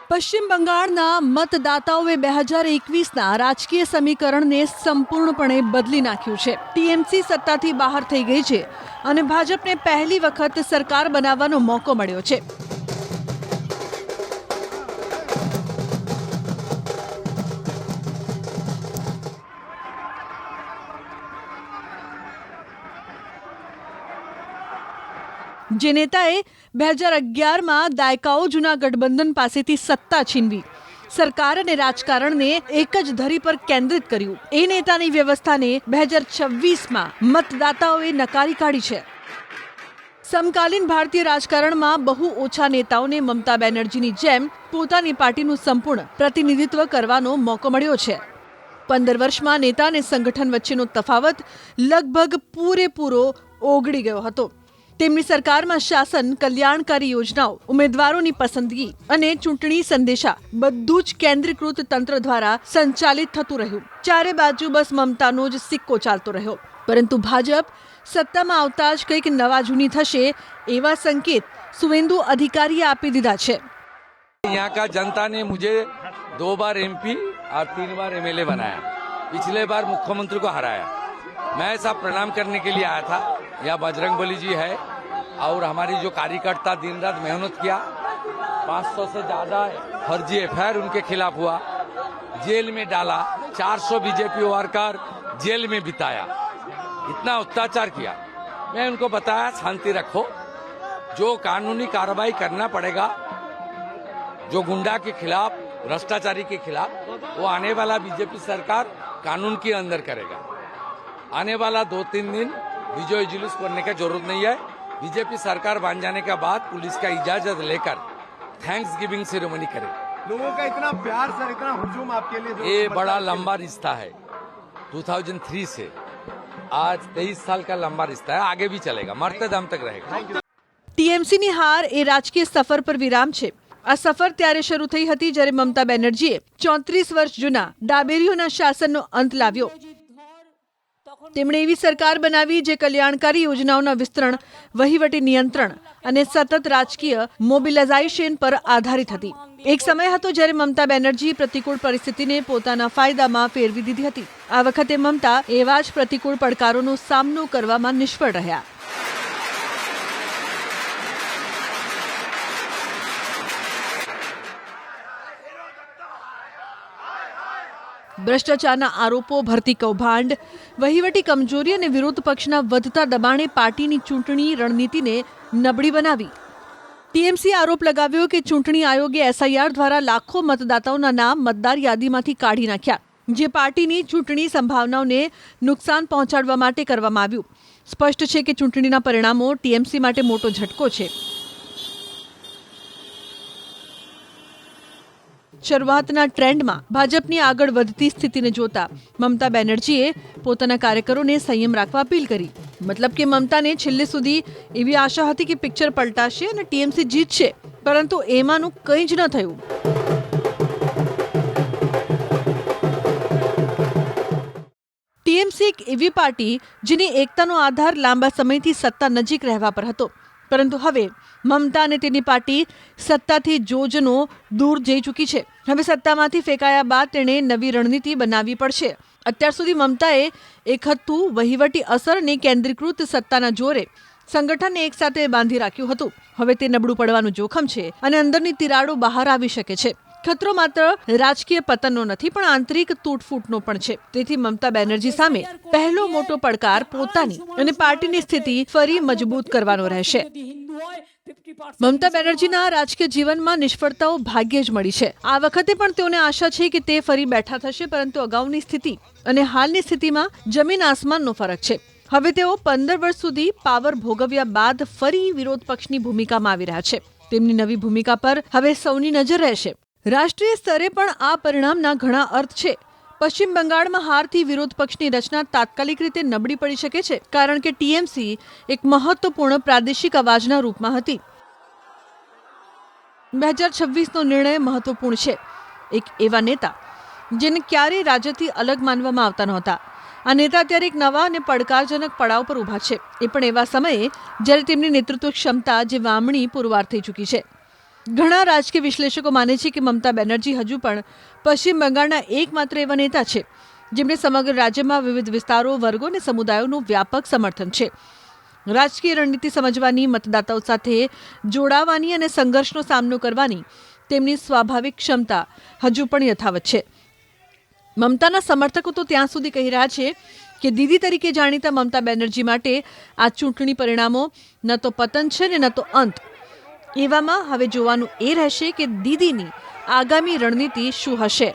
પશ્ચિમ બંગાળના મતદાતાઓએ 2021ના રાજકીય સમીકરણને સંપૂર્ણપણે બદલી નાખ્યું છે। ટીએમસી સત્તાથી બહાર થઈ ગઈ છે અને ભાજપને પહેલી વખત સરકાર બનાવવાનો મોકો મળ્યો છે। જે નેતાએ 2011માં દાયકાઓ જૂના ગઠબંધન પાસેથી સત્તા છીનવી સરકાર અને રાજકારણને એક જ ધરી પર કેન્દ્રિત કર્યું, એ નેતાની વ્યવસ્થાને 2026માં મતદાતાઓએ નકારી કાઢી છે। સમકાલીન ભારતીય રાજકારણમાં બહુ ઓછા નેતાઓને મમતા બેનર્જીની જેમ પોતાની પાર્ટીનું સંપૂર્ણ પ્રતિનિધિત્વ કરવાનો મોકો મળ્યો છે। 15 વર્ષમાં નેતા અને સંગઠન વચ્ચેનો તફાવત લગભગ પૂરેપૂરો ઓગળી ગયો હતો। તેમની સરકારમાં શાસન, કલ્યાણકારી યોજનાઓ, ઉમેદવારોની પસંદગી અને ચૂંટણી સંદેશા બધું જ કેન્દ્રીકૃત તંત્ર દ્વારા સંચાલિત થતું રહ્યું। ચારે બાજુ બસ મમતાનો જ સિક્કો ચાલતો રહ્યો। પરંતુ ભાજપ સત્તામાં આવતા જ કંઈક નવા જૂની થશે એવા સંકેત સુવેન્દુ અધિકારીએ આપી દીધા છે। यहाँ का जनता ने मुझे 2 बार एमपी और 3 बार एमएलए बनाया। पिछले बार मुख्यमंत्री को हराया। मैं सब प्रणाम करने के लिए आया था। यहाँ बजरंगबली जी है और हमारी जो कार्यकर्ता दिन रात मेहनत किया। 500 से ज्यादा फर्जी एफआईआर उनके खिलाफ हुआ, जेल में डाला। 400 बीजेपी वर्कर जेल में बिताया। इतना अत्याचार किया। मैं उनको बताया शांति रखो, जो कानूनी कार्रवाई करना पड़ेगा, जो गुंडा के खिलाफ, भ्रष्टाचारी के खिलाफ, वो आने वाला बीजेपी सरकार कानून के अंदर करेगा। आने वाला 2-3 दिन विजय जुलूस करने का जरूरत नहीं है। बीजेपी सरकार बन जाने के बाद पुलिस का इजाजत लेकर थैंक्स गिविंग सेरेमनी करें। लोगों का इतना प्यार सर, इतना हुजूम आपके लिए, ये बड़ा लंबा रिश्ता है। 2003 से आज 23 साल का लंबा रिश्ता है। आगे भी चलेगा, मरते दम तक रहेगा। ટીએમસીની હાર એ રાજકીય સફર પર વિરામ છે। આ સફર ત્યારે શરૂ થઈ હતી જ્યારે મમતા બેનર્જીએ 34 વર્ષ જૂના ડાબેરીઓના શાસનનો અંત લાવ્યો। તેમણે એવી સરકાર બનાવી જે કલ્યાણકારી યોજનાઓના વિસ્તરણ, વહીવટી નિયંત્રણ અને સતત રાજકીય મોબિલાઇઝેશન પર આધારિત હતી। એક સમય હતો જ્યારે મમતા બેનર્જી પ્રતિકૂળ પરિસ્થિતિને પોતાના ફાયદામાં ફેરવી દીધી હતી। આ વખતે મમતા એવા જ પ્રતિકૂળ પડકારોનો સામનો કરવામાં નિષ્ફળ રહ્યા। ભ્રષ્ટાચારના આરોપો, ભરતી કૌભાંડ, વહીવટી કમજોરી અને વિરોધ પક્ષના વધતા દબાણે પાર્ટીની ચૂંટણી રણનીતિને નબળી બનાવી। ટીએમસી આરોપ લગાવ્યો કે ચૂંટણી આયોગે એસઆઈઆર દ્વારા લાખો મતદાતાઓના નામ મતદાર યાદીમાંથી કાઢી નાખ્યા, જે પાર્ટીની ચૂંટણી સંભાવનાઓને નુકસાન પહોંચાડવા માટે કરવામાં આવ્યું। સ્પષ્ટ છે કે ચૂંટણીના પરિણામો ટીએમસી માટે મોટો ઝટકો છે। શરૂઆતના ટ્રેન્ડમાં ભાજપની આગળ વધતી સ્થિતિને જોતા મમતા બેનર્જીએ પોતાના કાર્યકરોને સંયમ રાખવા અપીલ કરી। મતલબ કે મમતાને છેલ્લે સુધી એવી આશા હતી કે પિક્ચર પલટાશે અને ટીએમસી જીતશે, પરંતુ એમાંનું કંઈ જ ન થયું। ટીએમસી એક એવી પાર્ટી જેની એકતાનો આધાર લાંબા સમયથી સત્તા નજીક રહેવા પર હતો, પરંતુ હવે મમતા અને તેની પાર્ટી સત્તાથી જોજનો દૂર જઈ ચૂકી છે। હવે સત્તામાંથી ફેંકાયા બાદ તેણે નવી રણનીતિ બનાવવી પડશે। અત્યાર સુધી મમતાએ એકહથ્થું વહીવટી અસર અને કેન્દ્રીકૃત સત્તાના જોરે સંગઠનને એકસાથે બાંધી રાખ્યું હતું। હવે તે નબળું પડવાનું જોખમ છે અને અંદરની તિરાડો બહાર આવી શકે છે। ખતરો માત્ર રાજકીય પતનનો નથી, પણ આંતરિક તૂટફૂટનો પણ છે। તેથી મમતા બેનર્જી સામે પહેલો મોટો પડકાર પોતાની અને પાર્ટીની સ્થિતિ ફરી મજબૂત કરવાનો રહેશે। મમતા બેનર્જીના રાજકીય જીવનમાં નિષ્ફળતાઓ ભાગ્યે જ મળી છે। આ વખતે પણ તેઓને આશા છે કે તે ફરી બેઠા થશે, પરંતુ અગાઉની સ્થિતિ અને હાલની સ્થિતિમાં જમીન આસમાનનો ફરક છે। હવે તેઓ 15 વર્ષ સુધી પાવર ભોગવ્યા બાદ ફરી વિરોધ પક્ષની ભૂમિકામાં આવી રહ્યા છે। તેમની નવી ભૂમિકા પર હવે સૌની નજર રહેશે। રાષ્ટ્રીય સ્તરે પણ આ પરિણામના ઘણા અર્થ છે। પશ્ચિમ બંગાળમાં હારથી વિરોધ પક્ષની રચના તાત્કાલિક રીતે નબળી પડી શકે છે, કારણ કે ટીએમસી એક મહત્વપૂર્ણ પ્રાદેશિક અવાજના રૂપમાં હતી। 2026નો નિર્ણય મહત્વપૂર્ણ છે। એક એવા નેતા જેને ક્યારેય રાજ્યથી અલગ માનવામાં આવતા નહોતા, આ નેતા અત્યારે એક નવા અને પડકારજનક પડાવ પર ઊભા છે, એ પણ એવા સમયે જ્યારે તેમની નેતૃત્વ ક્ષમતા જે વામણી પુરવાર થઈ ચૂકી છે। ઘણા રાજકીય વિશ્લેષકો માને છે કે મમતા બેનર્જી હજુ પણ પશ્ચિમ બંગાળના એકમાત્ર એવા નેતા છે જેમને સમગ્ર રાજ્યમાં વિવિધ વિસ્તારો, વર્ગો અને સમુદાયોનું વ્યાપક સમર્થન છે. રાજકીય રણનીતિ સમજવાની, મતદાતાઓ સાથે જોડાવાની અને સંઘર્ષનો સામનો કરવાની તેમની સ્વાભાવિક ક્ષમતા હજુ પણ યથાવત છે. મમતાના સમર્થકો તો ત્યાં સુધી કહી રહ્યા છે કે દીદી તરીકે જાણીતા મમતા બેનર્જી માટે આ ચૂંટણી પરિણામો ન તો પતન છે ને ન તો અંત. એવામાં હવે જોવાનું એ રહેશે કે દીદીની આગામી રણનીતિ શું હશે.